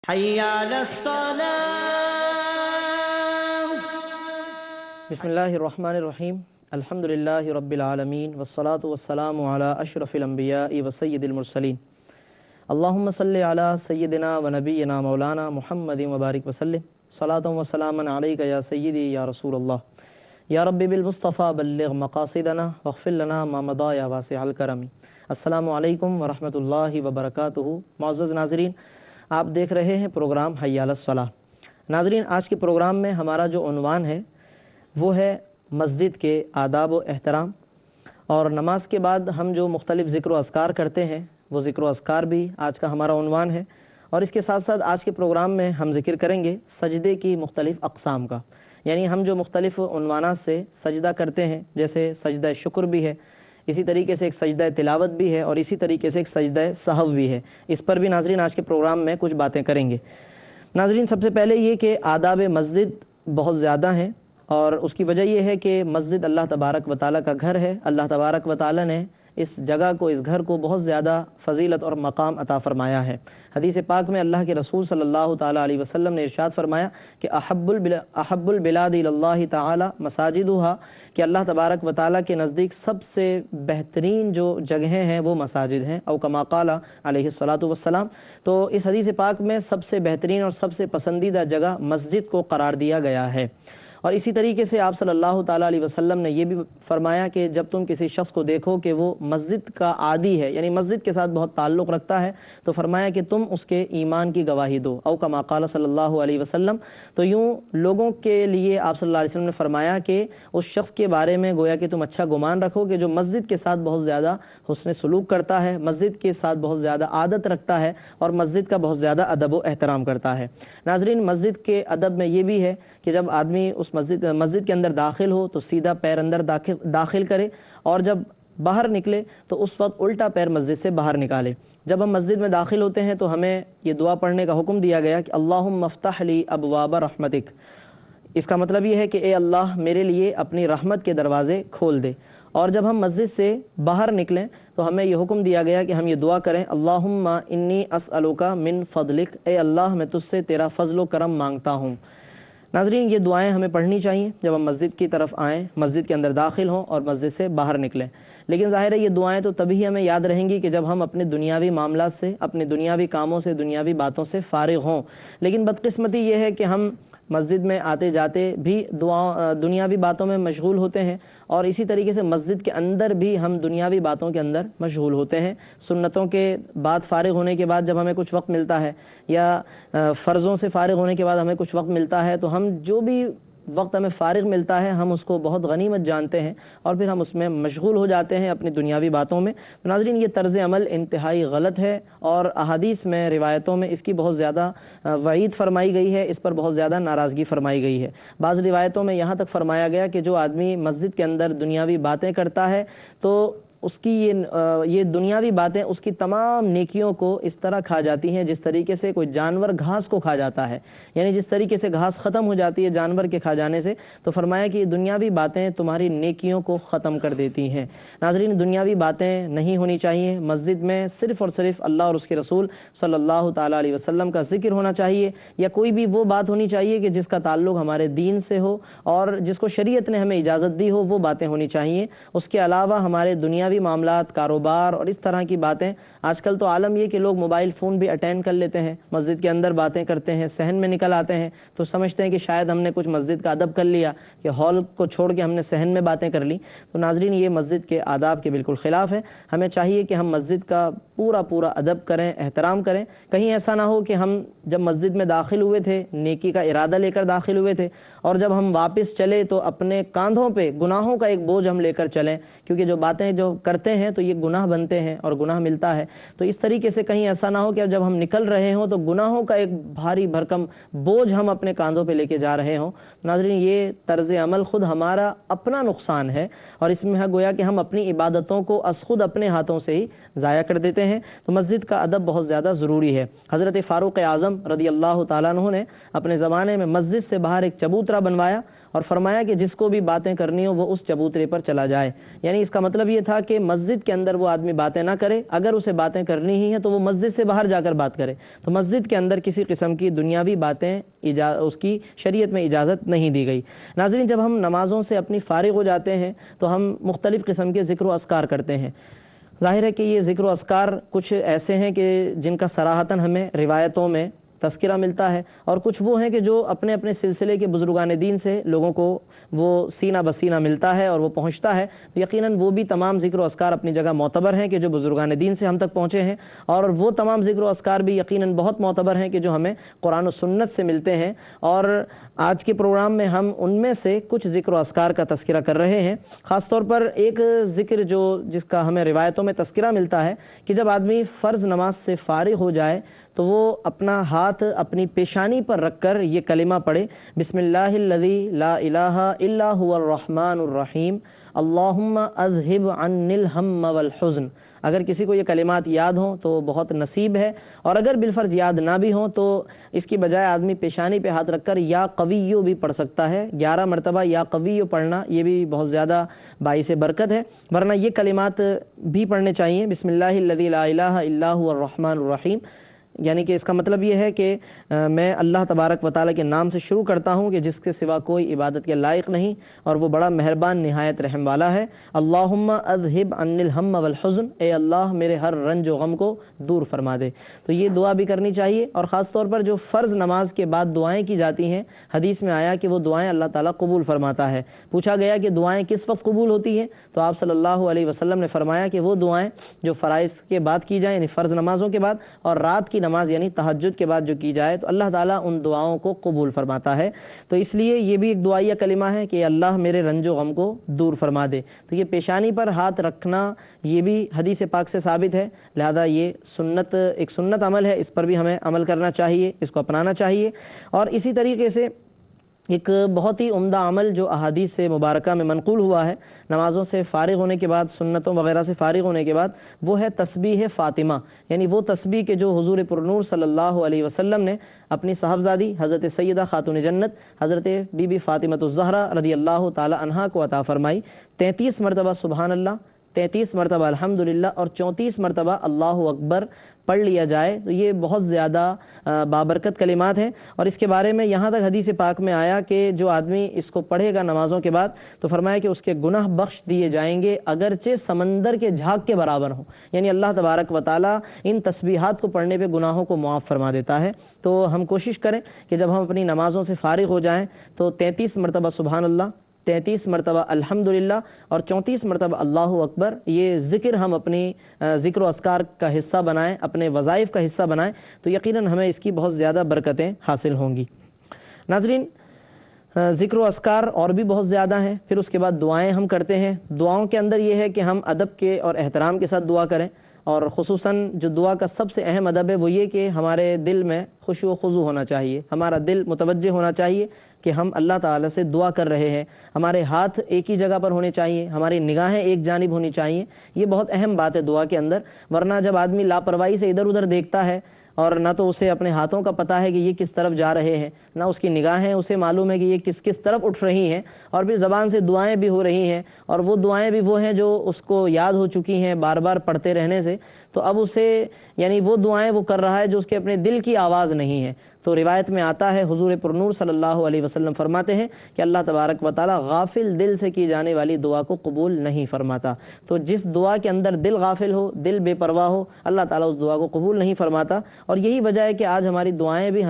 حي على الصلاة. بسم اللہ الرحمن الرحیم الحمدللہ رب العالمین والصلاة والسلام علی اشرف الانبیاء وسید المرسلین اللہم صلی علی سیدنا و نبینا مولانا محمد مبارک وسلم صلاۃ و سلاما علیک یا سیدی یا رسول اللہ یا رب بالمصطفیٰ بلغ مقاصدنا واغفر لنا ما مضى یا واسع الکرم۔ السلام علیکم ورحمۃ اللہ وبرکاتہ۔ معزز ناظرین، آپ دیکھ رہے ہیں پروگرام حی علی الصلاۃ۔ ناظرین، آج کے پروگرام میں ہمارا جو عنوان ہے وہ ہے مسجد کے آداب و احترام، اور نماز کے بعد ہم جو مختلف ذکر و اذکار کرتے ہیں وہ ذکر و اذکار بھی آج کا ہمارا عنوان ہے، اور اس کے ساتھ ساتھ آج کے پروگرام میں ہم ذکر کریں گے سجدے کی مختلف اقسام کا، یعنی ہم جو مختلف عنوانات سے سجدہ کرتے ہیں، جیسے سجدہ شکر بھی ہے، اسی طریقے سے ایک سجدہ تلاوت بھی ہے، اور اسی طریقے سے ایک سجدہ سہو بھی ہے۔ اس پر بھی ناظرین آج کے پروگرام میں کچھ باتیں کریں گے۔ ناظرین، سب سے پہلے یہ کہ آداب مسجد بہت زیادہ ہیں، اور اس کی وجہ یہ ہے کہ مسجد اللہ تبارک و تعالیٰ کا گھر ہے۔ اللہ تبارک و تعالیٰ نے اس جگہ کو، اس گھر کو بہت زیادہ فضیلت اور مقام عطا فرمایا ہے۔ حدیث پاک میں اللہ کے رسول صلی اللہ تعالیٰ علیہ وسلم نے ارشاد فرمایا کہ احب البلاد الی اللہ تعالی مساجدها، کہ اللہ تبارک و تعالیٰ کے نزدیک سب سے بہترین جو جگہیں ہیں وہ مساجد ہیں، او کما قال علیہ الصلاۃ والسلام۔ تو اس حدیث پاک میں سب سے بہترین اور سب سے پسندیدہ جگہ مسجد کو قرار دیا گیا ہے۔ اور اسی طریقے سے آپ صلی اللہ تعالیٰ علیہ وسلم نے یہ بھی فرمایا کہ جب تم کسی شخص کو دیکھو کہ وہ مسجد کا عادی ہے، یعنی مسجد کے ساتھ بہت تعلق رکھتا ہے، تو فرمایا کہ تم اس کے ایمان کی گواہی دو، او کما قال صلی اللہ علیہ وسلم۔ تو یوں لوگوں کے لیے آپ صلی اللہ علیہ وسلم نے فرمایا کہ اس شخص کے بارے میں گویا کہ تم اچھا گمان رکھو کہ جو مسجد کے ساتھ بہت زیادہ حسن سلوک کرتا ہے، مسجد کے ساتھ بہت زیادہ عادت رکھتا ہے، اور مسجد کا بہت زیادہ ادب و احترام کرتا ہے۔ ناظرین، مسجد کے ادب میں یہ بھی ہے کہ جب آدمی اس مسجد کے اندر داخل ہو تو سیدھا پیر اندر داخل کرے، اور جب باہر نکلے تو اس وقت الٹا پیر مسجد سے باہر نکالے۔ جب ہم مسجد میں داخل ہوتے ہیں تو ہمیں یہ دعا پڑھنے کا حکم دیا گیا کہ اللہم افتح لی ابواب رحمتک۔ اس کا مطلب یہ ہے کہ اے اللہ میرے لیے اپنی رحمت کے دروازے کھول دے۔ اور جب ہم مسجد سے باہر نکلیں تو ہمیں یہ حکم دیا گیا کہ ہم یہ دعا کریں اللہم انی اسألک من فضلک، اے اللہ میں تجھ سے تیرا فضل و کرم مانگتا ہوں۔ ناظرین، یہ دعائیں ہمیں پڑھنی چاہیے جب ہم مسجد کی طرف آئیں، مسجد کے اندر داخل ہوں اور مسجد سے باہر نکلیں۔ لیکن ظاہر ہے یہ دعائیں تو تبھی ہمیں یاد رہیں گی کہ جب ہم اپنے دنیاوی معاملات سے، اپنے دنیاوی کاموں سے، دنیاوی باتوں سے فارغ ہوں۔ لیکن بدقسمتی یہ ہے کہ ہم مسجد میں آتے جاتے بھی دنیاوی باتوں میں مشغول ہوتے ہیں، اور اسی طریقے سے مسجد کے اندر بھی ہم دنیاوی باتوں کے اندر مشغول ہوتے ہیں۔ سنتوں کے بعد فارغ ہونے کے بعد جب ہمیں کچھ وقت ملتا ہے، یا فرضوں سے فارغ ہونے کے بعد ہمیں کچھ وقت ملتا ہے، تو ہم جو بھی وقت ہمیں فارغ ملتا ہے ہم اس کو بہت غنیمت جانتے ہیں، اور پھر ہم اس میں مشغول ہو جاتے ہیں اپنی دنیاوی باتوں میں۔ تو ناظرین، یہ طرز عمل انتہائی غلط ہے، اور احادیث میں، روایتوں میں اس کی بہت زیادہ وعید فرمائی گئی ہے، اس پر بہت زیادہ ناراضگی فرمائی گئی ہے۔ بعض روایتوں میں یہاں تک فرمایا گیا کہ جو آدمی مسجد کے اندر دنیاوی باتیں کرتا ہے تو اس کی یہ دنیاوی باتیں اس کی تمام نیکیوں کو اس طرح کھا جاتی ہیں جس طریقے سے کوئی جانور گھاس کو کھا جاتا ہے، یعنی جس طریقے سے گھاس ختم ہو جاتی ہے جانور کے کھا جانے سے، تو فرمایا کہ یہ دنیاوی باتیں تمہاری نیکیوں کو ختم کر دیتی ہیں۔ ناظرین، دنیاوی باتیں نہیں ہونی چاہیے۔ مسجد میں صرف اور صرف اللہ اور اس کے رسول صلی اللہ تعالیٰ علیہ وسلم کا ذکر ہونا چاہیے، یا کوئی بھی وہ بات ہونی چاہیے کہ جس کا تعلق ہمارے دین سے ہو اور جس کو شریعت نے ہمیں اجازت دی ہو، وہ باتیں ہونی چاہیے۔ اس کے علاوہ ہمارے دنیاوی معاملات، کاروبار اور اس طرح کی باتیں، آج کل تو عالم یہ کہ لوگ موبائل فون بھی اٹینڈ کر لیتے ہیں، مسجد کے اندر باتیں کرتے ہیں، صحن میں نکل آتے ہیں تو سمجھتے ہیں کہ شاید ہم نے کچھ مسجد کا ادب کر لیا، کہ ہال کو چھوڑ کے ہم نے صحن میں باتیں کر لی۔ تو ناظرین، یہ مسجد کے آداب کے بالکل خلاف ہے۔ ہمیں چاہیے کہ ہم مسجد کا پورا ادب کریں، احترام کریں۔ کہیں ایسا نہ ہو کہ ہم جب مسجد میں داخل ہوئے تھے نیکی کا ارادہ لے کر داخل ہوئے تھے، اور جب ہم واپس چلے تو اپنے کاندھوں پہ گناہوں کا ایک بوجھ ہم لے کر چلیں، کیونکہ جو باتیں جو کرتے ہیں تو یہ گناہ بنتے ہیں اور گناہ ملتا ہے۔ تو اس طریقے سے کہیں ایسا نہ ہو کہ جب ہم نکل رہے ہوں تو گناہوں کا ایک بھاری بھرکم بوجھ ہم اپنے کاندھوں پہ لے کے جا رہے ہوں۔ ناظرین، یہ طرز عمل خود ہمارا اپنا نقصان ہے، اور اس میں ہے گویا کہ ہم اپنی عبادتوں کو از خود اپنے ہاتھوں سے ہی ضائع کر دیتے ہیں تو مسجد کا ادب بہت زیادہ ضروری ہے۔ حضرت فاروق اعظم رضی اللہ تعالیٰ عنہ نے اپنے زمانے میں مسجد سے باہر ایک چبوترا بنوایا اور فرمایا کہ جس کو بھی باتیں کرنی ہو وہ اس چبوترے پر چلا جائے۔ یعنی اس کا مطلب یہ تھا کہ مسجد کے اندر وہ آدمی باتیں نہ کرے، اگر اسے باتیں کرنی ہی ہیں تو وہ مسجد سے باہر جا کر بات کرے۔ تو مسجد کے اندر کسی قسم کی دنیاوی باتیں اس کی شریعت میں اجازت نہیں دی گئی۔ ناظرین، جب ہم نمازوں سے اپنی فارغ ہو جاتے ہیں تو ہم مختلف قسم کے ذکر و اذکار کرتے ہیں۔ ظاہر ہے کہ یہ ذکر و اذکار کچھ ایسے ہیں کہ جن کا صراحتاً ہمیں روایتوں میں تذکرہ ملتا ہے، اور کچھ وہ ہیں کہ جو اپنے اپنے سلسلے کے بزرگان دین سے لوگوں کو وہ سینہ بسینہ ملتا ہے اور وہ پہنچتا ہے۔ تو یقیناً وہ بھی تمام ذکر و اذکار اپنی جگہ معتبر ہیں کہ جو بزرگان دین سے ہم تک پہنچے ہیں، اور وہ تمام ذکر و اذکار بھی یقیناً بہت معتبر ہیں کہ جو ہمیں قرآن و سنت سے ملتے ہیں۔ اور آج کے پروگرام میں ہم ان میں سے کچھ ذکر و اذکار کا تذکرہ کر رہے ہیں۔ خاص طور پر ایک ذکر جس کا ہمیں روایتوں میں تذکرہ ملتا ہے کہ جب آدمی فرض نماز سے فارغ ہو جائے تو وہ اپنا ہاتھ اپنی پیشانی پر رکھ کر یہ کلمہ پڑھے، بسم اللہ الذی لا الہ الا هو الرحمن الرحیم اللہم اذہب عنی الہم والحزن۔ اگر کسی کو یہ کلمات یاد ہوں تو بہت نصیب ہے، اور اگر بالفرض یاد نہ بھی ہوں تو اس کی بجائے آدمی پیشانی پہ ہاتھ رکھ کر یا قویو بھی پڑھ سکتا ہے۔ 11 مرتبہ یا قویو پڑھنا یہ بھی بہت زیادہ باعث برکت ہے، ورنہ یہ کلمات بھی پڑھنے چاہیے، بسم اللہ الذی لا الہ الا هو الرحمن الرحیم۔ یعنی کہ اس کا مطلب یہ ہے کہ میں اللہ تبارک و تعالیٰ کے نام سے شروع کرتا ہوں کہ جس کے سوا کوئی عبادت کے لائق نہیں، اور وہ بڑا مہربان نہایت رحم والا ہے۔ اللہم اذہب عنی الہم والحزن، اے اللہ میرے ہر رنج و غم کو دور فرما دے۔ تو یہ دعا بھی کرنی چاہیے، اور خاص طور پر جو فرض نماز کے بعد دعائیں کی جاتی ہیں، حدیث میں آیا کہ وہ دعائیں اللہ تعالیٰ قبول فرماتا ہے۔ پوچھا گیا کہ دعائیں کس وقت قبول ہوتی ہیں، تو آپ صلی اللہ علیہ وسلم نے فرمایا کہ وہ دعائیں جو فرائض کے بعد کی جائیں، یعنی فرض نمازوں کے بعد، اور رات کی نماز یعنی تہجد کے بعد جو کی جائے تو اللہ تعالیٰ ان دعاؤں کو قبول فرماتا ہے۔ تو اس لیے یہ بھی ایک دعائیہ کلمہ ہے کہ اللہ میرے رنج و غم کو دور فرما دے۔ تو یہ پیشانی پر ہاتھ رکھنا یہ بھی حدیث پاک سے ثابت ہے، لہذا یہ ایک سنت عمل ہے، اس پر بھی ہمیں عمل کرنا چاہیے، اس کو اپنانا چاہیے۔ اور اسی طریقے سے ایک بہت ہی عمدہ عمل جو احادیث سے مبارکہ میں منقول ہوا ہے نمازوں سے فارغ ہونے کے بعد، سنتوں وغیرہ سے فارغ ہونے کے بعد، وہ ہے تسبیح فاطمہ، یعنی وہ تسبیح کہ جو حضور پرنور صلی اللہ علیہ وسلم نے اپنی صاحبزادی حضرت سیدہ خاتون جنت حضرت بی بی فاطمۃ الزہرا رضی اللہ تعالی عنہا کو عطا فرمائی۔ 33 مرتبہ سبحان اللہ، 33 مرتبہ الحمدللہ، اور 34 مرتبہ اللہ اکبر پڑھ لیا جائے تو یہ بہت زیادہ بابرکت کلمات ہیں۔ اور اس کے بارے میں یہاں تک حدیث پاک میں آیا کہ جو آدمی اس کو پڑھے گا نمازوں کے بعد تو فرمایا کہ اس کے گناہ بخش دیے جائیں گے اگرچہ سمندر کے جھاگ کے برابر ہوں، یعنی اللہ تبارک و تعالیٰ ان تسبیحات کو پڑھنے پہ گناہوں کو معاف فرما دیتا ہے۔ تو ہم کوشش کریں کہ جب ہم اپنی نمازوں سے فارغ ہو جائیں تو 33 مرتبہ سبحان اللہ، 33 مرتبہ الحمدللہ، اور 34 مرتبہ اللہ اکبر، یہ ذکر ہم اپنی ذکر و اذکار کا حصہ بنائیں، اپنے وظائف کا حصہ بنائیں، تو یقیناً ہمیں اس کی بہت زیادہ برکتیں حاصل ہوں گی۔ ناظرین، ذکر و اذکار اور بھی بہت زیادہ ہیں، پھر اس کے بعد دعائیں ہم کرتے ہیں۔ دعاؤں کے اندر یہ ہے کہ ہم ادب کے اور احترام کے ساتھ دعا کریں، اور خصوصاً جو دعا کا سب سے اہم ادب ہے وہ یہ کہ ہمارے دل میں خشوع و خضوع ہونا چاہیے، ہمارا دل متوجہ ہونا چاہیے کہ ہم اللہ تعالیٰ سے دعا کر رہے ہیں، ہمارے ہاتھ ایک ہی جگہ پر ہونے چاہیے، ہماری نگاہیں ایک جانب ہونی چاہیے۔ یہ بہت اہم بات ہے دعا کے اندر، ورنہ جب آدمی لاپرواہی سے ادھر ادھر دیکھتا ہے اور نہ تو اسے اپنے ہاتھوں کا پتہ ہے کہ یہ کس طرف جا رہے ہیں، نہ اس کی نگاہیں اسے معلوم ہے کہ یہ کس طرف اٹھ رہی ہیں، اور پھر زبان سے دعائیں بھی ہو رہی ہیں، اور وہ دعائیں بھی وہ ہیں جو اس کو یاد ہو چکی ہیں بار بار پڑھتے رہنے سے، تو اب اسے یعنی وہ دعائیں وہ کر رہا ہے جو اس کے اپنے دل کی آواز نہیں ہے۔ تو روایت میں آتا ہے حضور پرنور صلی اللہ علیہ وسلم فرماتے ہیں کہ اللہ تبارک و تعالیٰ غافل دل سے کی جانے والی دعا کو قبول نہیں فرماتا۔ تو جس دعا کے اندر دل غافل ہو، دل بے پرواہ ہو، اللہ تعالیٰ اس دعا کو قبول نہیں فرماتا۔ اور یہی وجہ ہے کہ آج ہماری دعائیں بھی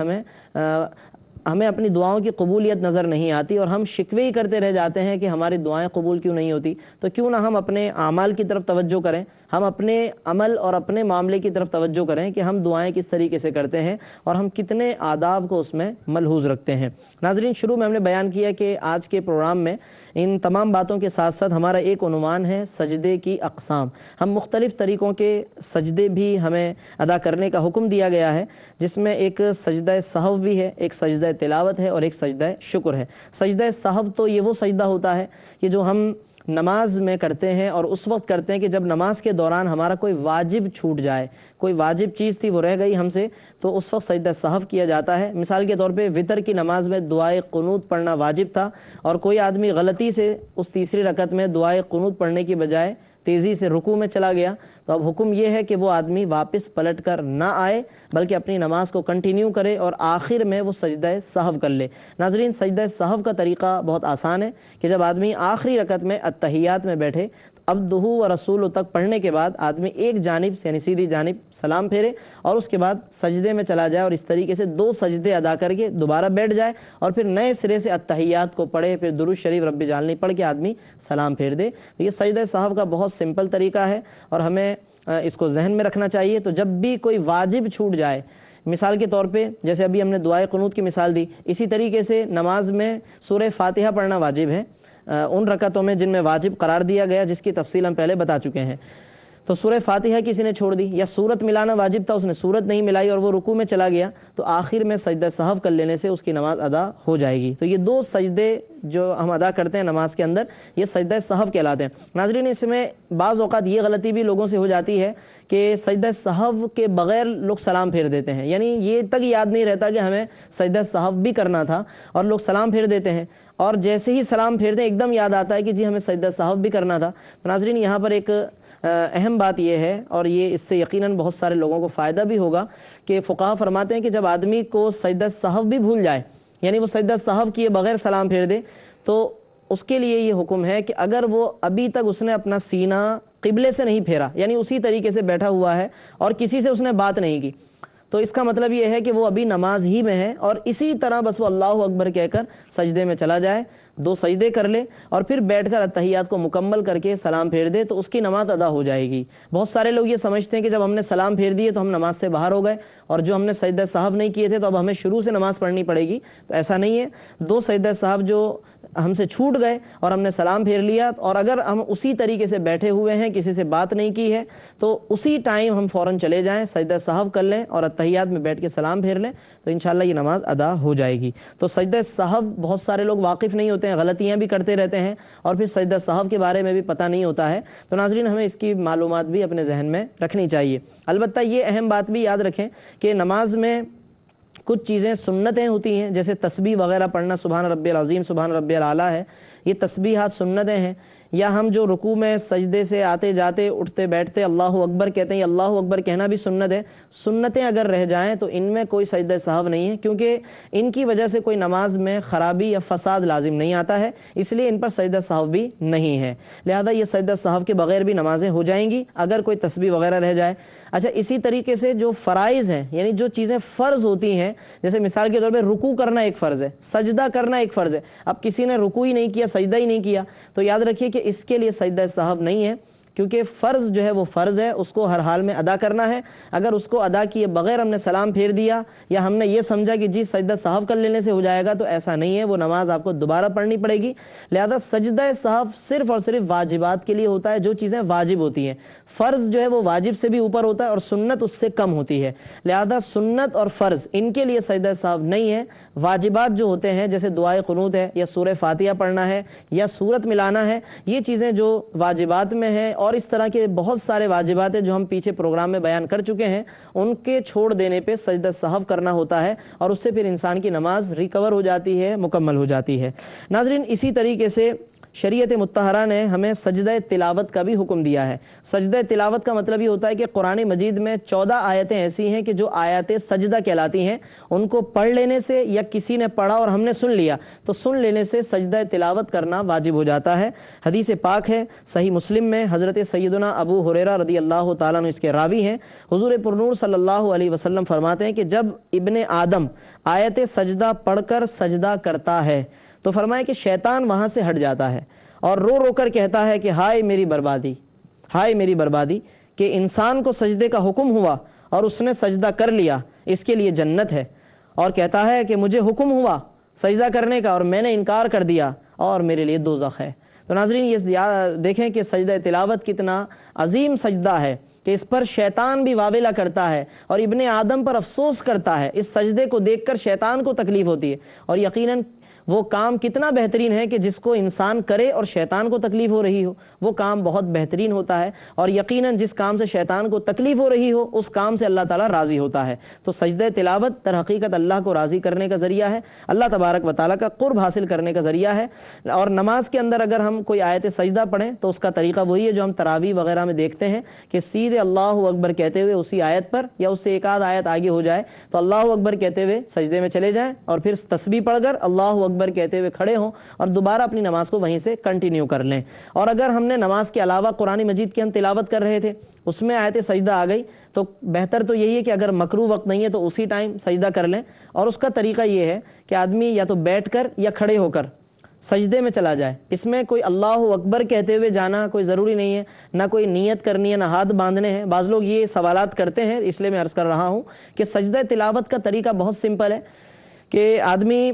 ہمیں اپنی دعاؤں کی قبولیت نظر نہیں آتی، اور ہم شکوے ہی کرتے رہ جاتے ہیں کہ ہماری دعائیں قبول کیوں نہیں ہوتی۔ تو کیوں نہ ہم اپنے اعمال کی طرف توجہ کریں، ہم اپنے عمل اور اپنے معاملے کی طرف توجہ کریں کہ ہم دعائیں کس طریقے سے کرتے ہیں اور ہم کتنے آداب کو اس میں ملحوظ رکھتے ہیں۔ ناظرین، شروع میں ہم نے بیان کیا کہ آج کے پروگرام میں ان تمام باتوں کے ساتھ ساتھ ہمارا ایک عنوان ہے سجدے کی اقسام۔ ہم مختلف طریقوں کے سجدے بھی ہمیں ادا کرنے کا حکم دیا گیا ہے، جس میں ایک سجدہ سہو بھی ہے، ایک سجدہ تلاوت ہے، اور ایک سجدہ شکر ہے۔ سجدہ سہو تو یہ وہ سجدہ ہوتا ہے کہ جو ہم نماز میں کرتے ہیں اور اس وقت کرتے ہیں کہ جب نماز کے دوران ہمارا کوئی واجب چھوٹ جائے، کوئی واجب چیز تھی وہ رہ گئی ہم سے، تو اس وقت سجدہ سہو کیا جاتا ہے۔ مثال کے طور پہ وتر کی نماز میں دعائے قنوت پڑھنا واجب تھا، اور کوئی آدمی غلطی سے اس تیسری رکعت میں دعائے قنوت پڑھنے کی بجائے تیزی سے رکوع میں چلا گیا، تو اب حکم یہ ہے کہ وہ آدمی واپس پلٹ کر نہ آئے بلکہ اپنی نماز کو کنٹینیو کرے اور آخر میں وہ سجدہ سہو کر لے۔ ناظرین، سجدہ سہو کا طریقہ بہت آسان ہے کہ جب آدمی آخری رکعت میں التحیات میں بیٹھے تو عبدہ و رسولہ تک پڑھنے کے بعد آدمی ایک جانب سے یعنی سیدھی جانب سلام پھیرے اور اس کے بعد سجدے میں چلا جائے، اور اس طریقے سے 2 سجدے ادا کر کے دوبارہ بیٹھ جائے اور پھر نئے سرے سے التحیات کو پڑھے، پھر درود شریف رب جعلنی پڑھ کے آدمی سلام پھیر دے۔ تو یہ سجدہ سہو کا بہت سمپل طریقہ ہے اور ہمیں اس کو ذہن میں رکھنا چاہیے۔ تو جب بھی کوئی واجب چھوٹ جائے، مثال کے طور پہ جیسے ابھی ہم نے دعائے قنوت کی مثال دی، اسی طریقے سے نماز میں سورہ فاتحہ پڑھنا واجب ہے ان رکعتوں میں جن میں واجب قرار دیا گیا، جس کی تفصیل ہم پہلے بتا چکے ہیں۔ تو سورہ فاتحہ کسی نے چھوڑ دی، یا سورت ملانا واجب تھا، اس نے سورت نہیں ملائی اور وہ رکوع میں چلا گیا، تو آخر میں سجدہ سہو کر لینے سے اس کی نماز ادا ہو جائے گی۔ تو یہ 2 سجدے جو ہم ادا کرتے ہیں نماز کے اندر، یہ سجدہ سہو کہلاتے ہیں۔ ناظرین، اس میں بعض اوقات یہ غلطی بھی لوگوں سے ہو جاتی ہے کہ سجدہ سہو کے بغیر لوگ سلام پھیر دیتے ہیں، یعنی یہ تک یاد نہیں رہتا کہ ہمیں سجدہ سہو بھی کرنا تھا اور لوگ سلام پھیر دیتے ہیں، اور جیسے ہی سلام پھیرتے ہیں ایک دم یاد آتا ہے کہ جی ہمیں سجدہ سہو بھی کرنا تھا۔ تو ناظرین، یہاں پر ایک اہم بات یہ ہے، اور یہ اس سے یقیناً بہت سارے لوگوں کو فائدہ بھی ہوگا، کہ فقہا فرماتے ہیں کہ جب آدمی کو سجدہ سہو بھی بھول جائے، یعنی وہ سجدہ سہو کیے بغیر سلام پھیر دے، تو اس کے لیے یہ حکم ہے کہ اگر وہ ابھی تک اس نے اپنا سینہ قبلے سے نہیں پھیرا، یعنی اسی طریقے سے بیٹھا ہوا ہے اور کسی سے اس نے بات نہیں کی، تو اس کا مطلب یہ ہے کہ وہ ابھی نماز ہی میں ہے، اور اسی طرح بس وہ اللہ اکبر کہہ کر سجدے میں چلا جائے، 2 سجدے کر لے اور پھر بیٹھ کر التحیات کو مکمل کر کے سلام پھیر دے، تو اس کی نماز ادا ہو جائے گی۔ بہت سارے لوگ یہ سمجھتے ہیں کہ جب ہم نے سلام پھیر دیے تو ہم نماز سے باہر ہو گئے، اور جو ہم نے سجدہ سہو نہیں کیے تھے تو اب ہمیں شروع سے نماز پڑھنی پڑے گی، تو ایسا نہیں ہے۔ 2 سجدہ سہو جو ہم سے چھوٹ گئے اور ہم نے سلام پھیر لیا، اور اگر ہم اسی طریقے سے بیٹھے ہوئے ہیں، کسی سے بات نہیں کی ہے، تو اسی ٹائم ہم فوراً چلے جائیں، سجدہ سہو کر لیں اور التحیات میں بیٹھ کے سلام پھیر لیں، تو انشاءاللہ یہ نماز ادا ہو جائے گی۔ تو سجدہ سہو بہت سارے لوگ واقف نہیں ہوتے ہیں، غلطیاں بھی کرتے رہتے ہیں، اور پھر سجدہ سہو کے بارے میں بھی پتہ نہیں ہوتا ہے، تو ناظرین ہمیں اس کی معلومات بھی اپنے ذہن میں رکھنی چاہیے۔ البتہ یہ اہم بات بھی یاد رکھیں کہ نماز میں کچھ چیزیں سنتیں ہوتی ہیں، جیسے تسبیح وغیرہ پڑھنا، سبحان ربی العظیم، سبحان ربی الاعلیٰ ہے، یہ تسبیحات سنتیں ہیں، یا ہم جو رکوع میں سجدے سے آتے جاتے اٹھتے بیٹھتے اللہ اکبر کہتے ہیں، اللہ اکبر کہنا بھی سنت ہے۔ سنتیں اگر رہ جائیں تو ان میں کوئی سجدہ سہو نہیں ہے، کیونکہ ان کی وجہ سے کوئی نماز میں خرابی یا فساد لازم نہیں آتا ہے، اس لیے ان پر سجدہ سہو بھی نہیں ہے، لہذا یہ سجدہ سہو کے بغیر بھی نمازیں ہو جائیں گی اگر کوئی تسبیح وغیرہ رہ جائے۔ اچھا، اسی طریقے سے جو فرائض ہیں، یعنی جو چیزیں فرض ہوتی ہیں، جیسے مثال کے طور پہ رکوع کرنا ایک فرض ہے، سجدہ کرنا ایک فرض ہے، اب کسی نے رکوع ہی نہیں کیا، سجدہ ہی نہیں کیا، تو یاد رکھیے کہ اس کے لیے سجدہ سہو نہیں ہے، کیونکہ فرض جو ہے وہ فرض ہے، اس کو ہر حال میں ادا کرنا ہے۔ اگر اس کو ادا کیے بغیر ہم نے سلام پھیر دیا یا ہم نے یہ سمجھا کہ جی سجدہ سہو کر لینے سے ہو جائے گا، تو ایسا نہیں ہے، وہ نماز آپ کو دوبارہ پڑھنی پڑے گی۔ لہذا سجدہ سہو صرف اور صرف واجبات کے لیے ہوتا ہے، جو چیزیں واجب ہوتی ہیں۔ فرض جو ہے وہ واجب سے بھی اوپر ہوتا ہے اور سنت اس سے کم ہوتی ہے، لہذا سنت اور فرض ان کے لیے سجدہ سہو نہیں ہے۔ واجبات جو ہوتے ہیں جیسے دعائے قنوت ہے، یا سورہ فاتحہ پڑھنا ہے، یا سورت ملانا ہے، یہ چیزیں جو واجبات میں ہیں، اور اس طرح کے بہت سارے واجبات ہیں جو ہم پیچھے پروگرام میں بیان کر چکے ہیں، ان کے چھوڑ دینے پہ سجدہ سہو کرنا ہوتا ہے، اور اس سے پھر انسان کی نماز ریکور ہو جاتی ہے، مکمل ہو جاتی ہے۔ ناظرین، اسی طریقے سے شریعت مطہرہ نے ہمیں سجدہ تلاوت کا بھی حکم دیا ہے۔ سجدہ تلاوت کا مطلب یہ ہوتا ہے کہ قرآن مجید میں 14 آیتیں ایسی ہیں کہ جو آیات سجدہ کہلاتی ہیں، ان کو پڑھ لینے سے یا کسی نے پڑھا اور ہم نے سن لیا تو سن لینے سے سجدہ تلاوت کرنا واجب ہو جاتا ہے۔ حدیث پاک ہے صحیح مسلم میں، حضرت سیدنا ابو ہریرہ رضی اللہ تعالیٰ عنہ اس کے راوی ہیں، حضور پرنور صلی اللہ علیہ وسلم فرماتے ہیں کہ جب ابن آدم آیت سجدہ پڑھ کر سجدہ کرتا ہے تو فرمایا کہ شیطان وہاں سے ہٹ جاتا ہے اور رو رو کر کہتا ہے کہ ہائے میری بربادی، ہائے میری بربادی، کہ انسان کو سجدے کا حکم ہوا اور اس نے سجدہ کر لیا، اس کے لیے جنت ہے، اور کہتا ہے کہ مجھے حکم ہوا سجدہ کرنے کا اور میں نے انکار کر دیا اور میرے لیے دوزخ ہے۔ تو ناظرین، یہ دیکھیں کہ سجدہ تلاوت کتنا عظیم سجدہ ہے کہ اس پر شیطان بھی واویلا کرتا ہے اور ابن آدم پر افسوس کرتا ہے، اس سجدے کو دیکھ کر شیطان کو تکلیف ہوتی ہے، اور یقیناً وہ کام کتنا بہترین ہے کہ جس کو انسان کرے اور شیطان کو تکلیف ہو رہی ہو، وہ کام بہت بہترین ہوتا ہے، اور یقیناً جس کام سے شیطان کو تکلیف ہو رہی ہو اس کام سے اللہ تعالیٰ راضی ہوتا ہے۔ تو سجدہ تلاوت در حقیقت اللہ کو راضی کرنے کا ذریعہ ہے، اللہ تبارک و تعالیٰ کا قرب حاصل کرنے کا ذریعہ ہے۔ اور نماز کے اندر اگر ہم کوئی آیت سجدہ پڑھیں تو اس کا طریقہ وہی ہے جو ہم تراویح وغیرہ میں دیکھتے ہیں کہ سیدھے اللہ اکبر کہتے ہوئے اسی آیت پر یا اس سے ایک آدھ آیت آگے ہو جائے تو اللہ اکبر کہتے ہوئے سجدے میں چلے جائیں، اور پھر تسبیح پڑھ کر اللہ اکبر کہتے ہوئے کھڑے ہوں اور دوبارہ اپنی نماز کو وہیں سے کنٹینیو کر لیں۔ اور اگر ہم نے نماز کے علاوہ قرآن مجید کی ہم تلاوت کر رہے تھے، اس میں آیت سجدہ آ گئی، تو بہتر تو یہی ہے کہ اگر مکروہ وقت نہیں ہے تو اسی ٹائم سجدہ کر لیں۔ اور اس کا طریقہ یہ ہے کہ آدمی یا تو بیٹھ کر یا کھڑے ہو کر سجدے میں چلا جائے۔ اس میں کوئی اللہ اکبر کہتے ہوئے جانا کوئی ضروری نہیں ہے، نہ کوئی نیت کرنی ہے، نہ ہاتھ باندھنے ہیں۔ بعض لوگ یہ سوالات کرتے ہیں، اس لیے میں عرض کر رہا ہوں کہ سجدہ تلاوت کا طریقہ بہت سمپل ہے کہ آدمی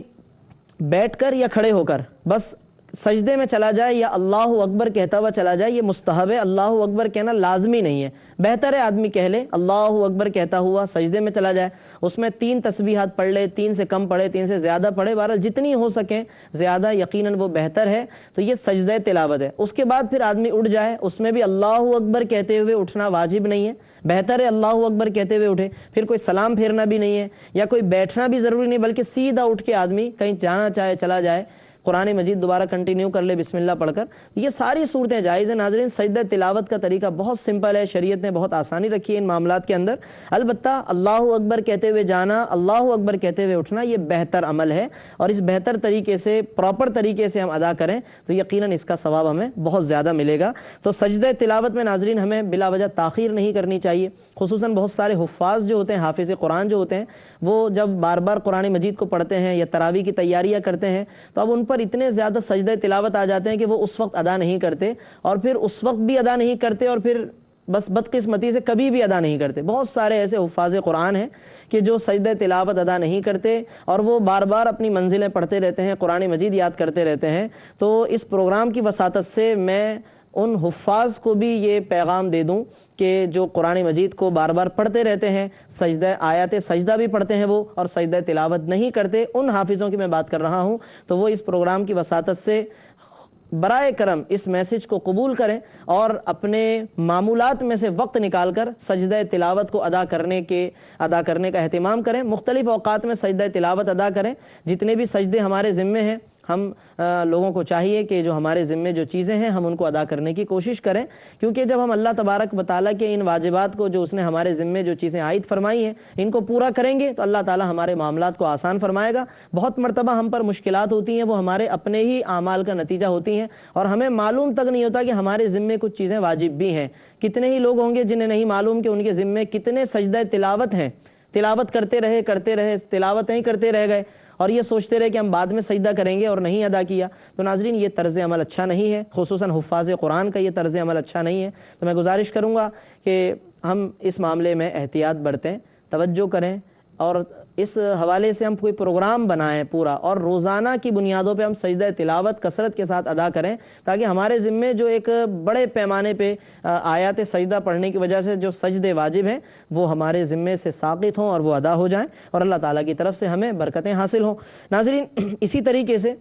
بیٹھ کر یا کھڑے ہو کر بس سجدے میں چلا جائے یا اللہ اکبر کہتا ہوا چلا جائے۔ یہ مستحب ہے، اللہ اکبر کہنا لازمی نہیں ہے، بہتر ہے آدمی کہہ لے اللہ اکبر کہتا ہوا سجدے میں چلا جائے۔ اس میں 3 تسبیحات پڑھ لے، 3 سے کم پڑھے، 3 سے زیادہ پڑھے، بہرحال جتنی ہو سکیں زیادہ یقیناً وہ بہتر ہے۔ تو یہ سجدہ تلاوت ہے۔ اس کے بعد پھر آدمی اٹھ جائے، اس میں بھی اللہ اکبر کہتے ہوئے اٹھنا واجب نہیں ہے، بہتر ہے اللہ اکبر کہتے ہوئے اٹھے۔ پھر کوئی سلام پھیرنا بھی نہیں ہے یا کوئی بیٹھنا بھی ضروری نہیں، بلکہ سیدھا اٹھ کے آدمی کہیں جانا چاہے چلا جائے، قرآن مجید دوبارہ کنٹینیو کر لے بسم اللہ پڑھ کر۔ یہ ساری صورتیں جائز ہیں۔ ناظرین، سجدہ تلاوت کا طریقہ بہت سمپل ہے، شریعت نے بہت آسانی رکھی ہے ان معاملات کے اندر۔ البتہ اللہ اکبر کہتے ہوئے جانا، اللہ اکبر کہتے ہوئے اٹھنا یہ بہتر عمل ہے، اور اس بہتر طریقے سے، پراپر طریقے سے ہم ادا کریں تو یقیناً اس کا ثواب ہمیں بہت زیادہ ملے گا۔ تو سجدہ تلاوت میں ناظرین ہمیں بلا وجہ تاخیر نہیں کرنی چاہیے۔ خصوصاً بہت سارے حفاظ جو ہوتے ہیں، حافظ قرآن جو ہوتے ہیں، وہ جب بار بار قرآن مجید کو پڑھتے ہیں یا تراویح کی تیاریاں کرتے ہیں تو اب ان پر اتنے زیادہ سجدہ تلاوت آ جاتے ہیں کہ وہ اس وقت ادا نہیں کرتے، اور پھر اس وقت بھی ادا نہیں کرتے، اور پھر بس بدقسمتی سے کبھی بھی ادا نہیں کرتے۔ بہت سارے ایسے حفاظ قرآن ہیں کہ جو سجدہ تلاوت ادا نہیں کرتے اور وہ بار بار اپنی منزلیں پڑھتے رہتے ہیں، قرآن مجید یاد کرتے رہتے ہیں۔ تو اس پروگرام کی وساطت سے میں ان حفاظ کو بھی یہ پیغام دے دوں کہ جو قرآن مجید کو بار بار پڑھتے رہتے ہیں، سجدہ آیات سجدہ بھی پڑھتے ہیں وہ، اور سجدہ تلاوت نہیں کرتے، ان حافظوں کی میں بات کر رہا ہوں، تو وہ اس پروگرام کی وساطت سے برائے کرم اس میسج کو قبول کریں اور اپنے معمولات میں سے وقت نکال کر سجدہ تلاوت کو ادا کرنے کا اہتمام کریں۔ مختلف اوقات میں سجدہ تلاوت ادا کریں۔ جتنے بھی سجدے ہمارے ذمے ہیں، ہم لوگوں کو چاہیے کہ جو ہمارے ذمے جو چیزیں ہیں ہم ان کو ادا کرنے کی کوشش کریں، کیونکہ جب ہم اللہ تبارک و تعالیٰ کے ان واجبات کو جو اس نے ہمارے ذمے جو چیزیں عائد فرمائی ہیں ان کو پورا کریں گے تو اللہ تعالیٰ ہمارے معاملات کو آسان فرمائے گا۔ بہت مرتبہ ہم پر مشکلات ہوتی ہیں، وہ ہمارے اپنے ہی اعمال کا نتیجہ ہوتی ہیں، اور ہمیں معلوم تک نہیں ہوتا کہ ہمارے ذمے کچھ چیزیں واجب بھی ہیں۔ کتنے ہی لوگ ہوں گے جنہیں نہیں معلوم کہ ان کے ذمے کتنے سجدہ تلاوت ہیں، تلاوت کرتے رہے تلاوتیں ہی کرتے رہ گئے، اور یہ سوچتے رہے کہ ہم بعد میں سجدہ کریں گے اور نہیں ادا کیا۔ تو ناظرین، یہ طرز عمل اچھا نہیں ہے، خصوصاً حفاظ قرآن کا یہ طرز عمل اچھا نہیں ہے۔ تو میں گزارش کروں گا کہ ہم اس معاملے میں احتیاط برتیں، توجہ کریں، اور اس حوالے سے ہم کوئی پروگرام بنائیں پورا، اور روزانہ کی بنیادوں پہ ہم سجدہ تلاوت کثرت کے ساتھ ادا کریں، تاکہ ہمارے ذمے جو ایک بڑے پیمانے پہ آیات سجدہ پڑھنے کی وجہ سے جو سجدے واجب ہیں وہ ہمارے ذمے سے ساقط ہوں اور وہ ادا ہو جائیں، اور اللہ تعالیٰ کی طرف سے ہمیں برکتیں حاصل ہوں۔ ناظرین، اسی طریقے سے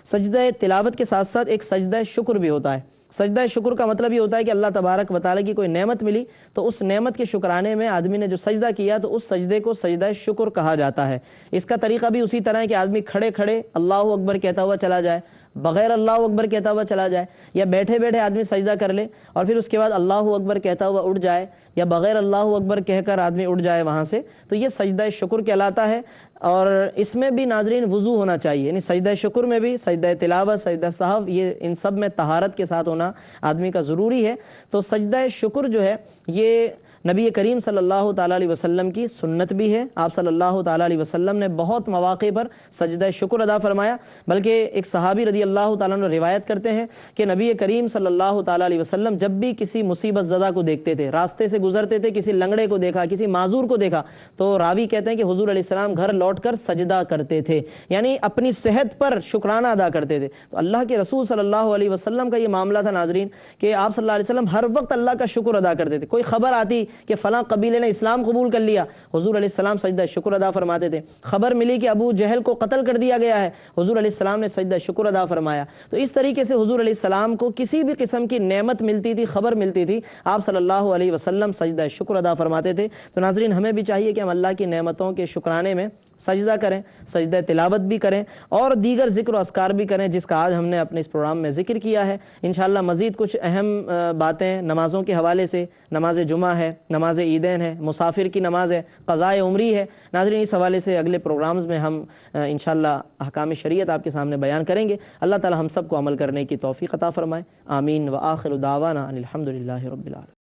سجدہ تلاوت کے ساتھ ساتھ ایک سجدہ شکر بھی ہوتا ہے۔ سجدہ شکر کا مطلب یہ ہوتا ہے کہ اللہ تبارک و تعالیٰ کی کوئی نعمت ملی تو اس نعمت کے شکرانے میں آدمی نے جو سجدہ کیا تو اس سجدے کو سجدہ شکر کہا جاتا ہے۔ اس کا طریقہ بھی اسی طرح ہے کہ آدمی کھڑے کھڑے اللہ اکبر کہتا ہوا چلا جائے، بغیر اللہ اکبر کہتا ہوا چلا جائے، یا بیٹھے بیٹھے آدمی سجدہ کر لے اور پھر اس کے بعد اللہ اکبر کہتا ہوا اٹھ جائے، یا بغیر اللہ اکبر کہہ کر آدمی اٹھ جائے وہاں سے، تو یہ سجدہ شکر کہلاتا ہے۔ اور اس میں بھی ناظرین وضو ہونا چاہیے، یعنی سجدہ شکر میں بھی سجدہ تلاوت، سجدہ سہو، یہ ان سب میں طہارت کے ساتھ ہونا آدمی کا ضروری ہے۔ تو سجدہ شکر جو ہے یہ نبی کریم صلی اللہ تعالیٰ علیہ وسلم کی سنت بھی ہے۔ آپ صلی اللہ تعالیٰ علیہ وسلم نے بہت مواقع پر سجدہ شکر ادا فرمایا، بلکہ ایک صحابی رضی اللہ تعالیٰ عنہ روایت کرتے ہیں کہ نبی کریم صلی اللہ تعالیٰ علیہ وسلم جب بھی کسی مصیبت زدہ کو دیکھتے تھے، راستے سے گزرتے تھے، کسی لنگڑے کو دیکھا، کسی معذور کو دیکھا، تو راوی کہتے ہیں کہ حضور علیہ السلام گھر لوٹ کر سجدہ کرتے تھے، یعنی اپنی صحت پر شکرانہ ادا کرتے تھے۔ تو اللہ کے رسول صلی اللہ علیہ وسلم کا یہ معاملہ تھا ناظرین کہ آپ صلی اللہ علیہ وسلم ہر وقت اللہ کا شکر ادا کرتے تھے۔ کوئی خبر آتی کہ فلاں قبیلے نے اسلام قبول کر لیا، حضور علیہ السلام سجدہ شکر ادا فرماتے تھے۔ خبر ملی کہ ابو جہل کو قتل کر دیا گیا ہے، حضور علیہ السلام نے سجدہ شکر ادا فرمایا۔ تو اس طریقے سے حضور علیہ السلام کو کسی بھی قسم کی نعمت ملتی تھی، خبر ملتی تھی، آپ صلی اللہ علیہ وسلم سجدہ شکر ادا فرماتے تھے۔ تو ناظرین ہمیں بھی چاہیے کہ ہم اللہ کی نعمتوں کے شکرانے میں سجدہ کریں، سجدہ تلاوت بھی کریں اور دیگر ذکر و اذکار بھی کریں جس کا آج ہم نے اپنے اس پروگرام میں ذکر کیا ہے۔ انشاءاللہ مزید کچھ اہم باتیں نمازوں کے حوالے سے، نماز جمعہ ہے، نماز عیدین ہے، مسافر کی نماز ہے، قضاء عمری ہے، ناظرین اس حوالے سے اگلے پروگرامز میں ہم انشاءاللہ احکام شریعت آپ کے سامنے بیان کریں گے۔ اللہ تعالی ہم سب کو عمل کرنے کی توفیق عطا فرمائے، آمین۔ وآخر دعوانا ان الحمد للہ رب العالمین۔